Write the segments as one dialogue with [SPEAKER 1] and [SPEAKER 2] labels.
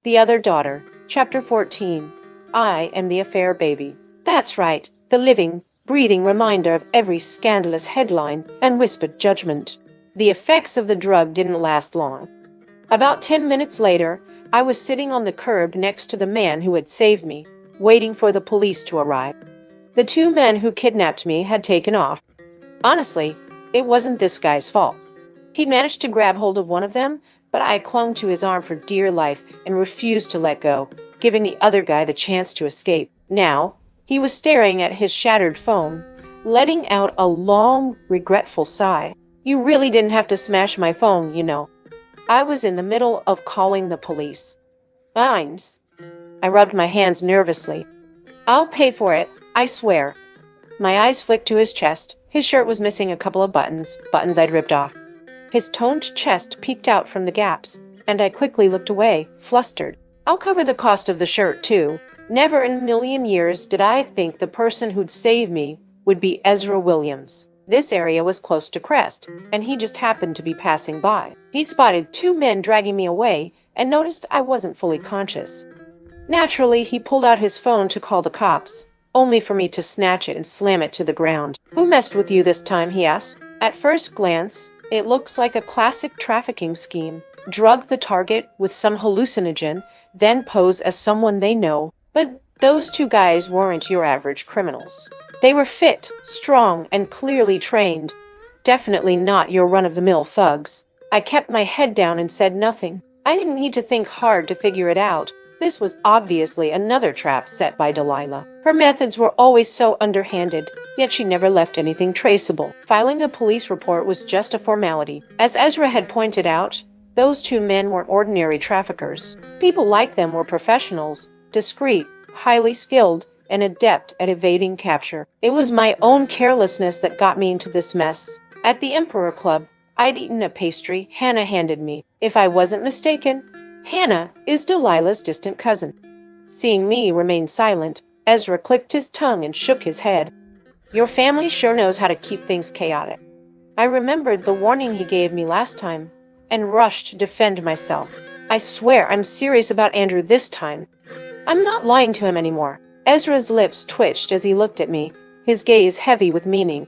[SPEAKER 1] The Other Daughter, Chapter 14. I Am the Affair Baby. That's right, the living, breathing reminder of every scandalous headline and whispered judgment. The effects of the drug didn't last long. About 10 minutes later, I was sitting on the curb next to the man who had saved me, waiting for the police to arrive. The two men who kidnapped me had taken off. Honestly, it wasn't this guy's fault. He managed to grab hold of one of them, but I clung to his arm for dear life and refused to let go, giving the other guy the chance to escape. Now, he was staring at his shattered phone, letting out a long, regretful sigh. You really didn't have to smash my phone, you know. I was in the middle of calling the police. Fines. I rubbed my hands nervously. I'll pay for it, I swear. My eyes flicked to his chest. His shirt was missing a couple of buttons I'd ripped off. His toned chest peeked out from the gaps, and I quickly looked away, flustered. I'll cover the cost of the shirt, too. Never in a million years did I think the person who'd save me would be Ezra Williams. This area was close to Crest, and he just happened to be passing by. He spotted two men dragging me away and noticed I wasn't fully conscious. Naturally, he pulled out his phone to call the cops, only for me to snatch it and slam it to the ground. Who messed with you this time, he asked. At first glance, it looks like a classic trafficking scheme. Drug the target with some hallucinogen, then pose as someone they know. But those two guys weren't your average criminals. They were fit, strong, and clearly trained. Definitely not your run-of-the-mill thugs. I kept my head down and said nothing. I didn't need to think hard to figure it out. This was obviously another trap set by Delilah. Her methods were always so underhanded, yet she never left anything traceable. Filing a police report was just a formality. As Ezra had pointed out, those two men weren't ordinary traffickers. People like them were professionals, discreet, highly skilled, and adept at evading capture. It was my own carelessness that got me into this mess. At the Emperor Club, I'd eaten a pastry Hannah handed me. If I wasn't mistaken, Hannah is Delilah's distant cousin. Seeing me remain silent, Ezra clicked his tongue and shook his head. Your family sure knows how to keep things chaotic. I remembered the warning he gave me last time, and rushed to defend myself. I swear I'm serious about Andrew this time. I'm not lying to him anymore. Ezra's lips twitched as he looked at me, his gaze heavy with meaning.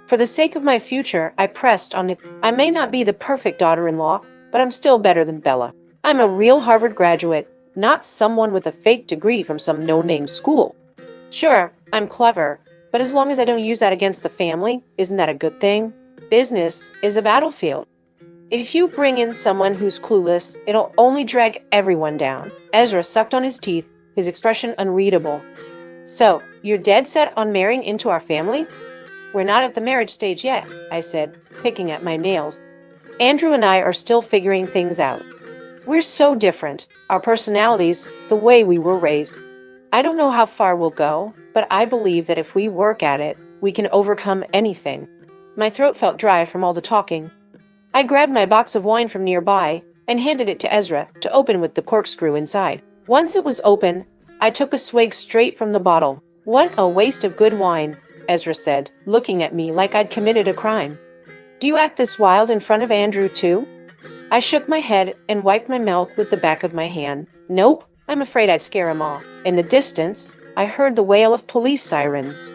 [SPEAKER 1] For the sake of my future, I pressed on it. I may not be the perfect daughter-in-law, but I'm still better than Bella. I'm a real Harvard graduate, not someone with a fake degree from some no-name school. Sure, I'm clever, but as long as I don't use that against the family, isn't that a good thing? Business is a battlefield. If you bring in someone who's clueless, it'll only drag everyone down. Ezra sucked on his teeth, his expression unreadable. So, you're dead set on marrying into our family? We're not at the marriage stage yet, I said, picking at my nails. Andrew and I are still figuring things out. We're so different, our personalities, the way we were raised. I don't know how far we'll go, but I believe that if we work at it, we can overcome anything. My throat felt dry from all the talking. I grabbed my box of wine from nearby and handed it to Ezra to open with the corkscrew inside. Once it was open, I took a swig straight from the bottle. What a waste of good wine, Ezra said, looking at me like I'd committed a crime. Do you act this wild in front of Andrew too? I shook my head and wiped my mouth with the back of my hand. Nope, I'm afraid I'd scare him off. In the distance, I heard the wail of police sirens.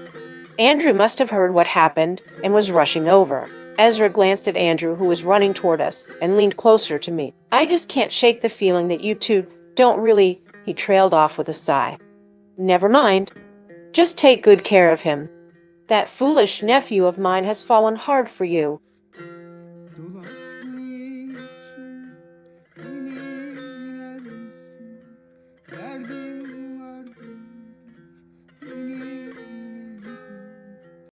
[SPEAKER 1] Andrew must have heard what happened and was rushing over. Ezra glanced at Andrew, who was running toward us, and leaned closer to me. I just can't shake the feeling that you two don't really... He trailed off with a sigh. Never mind. Just take good care of him. That foolish nephew of mine has fallen hard for you.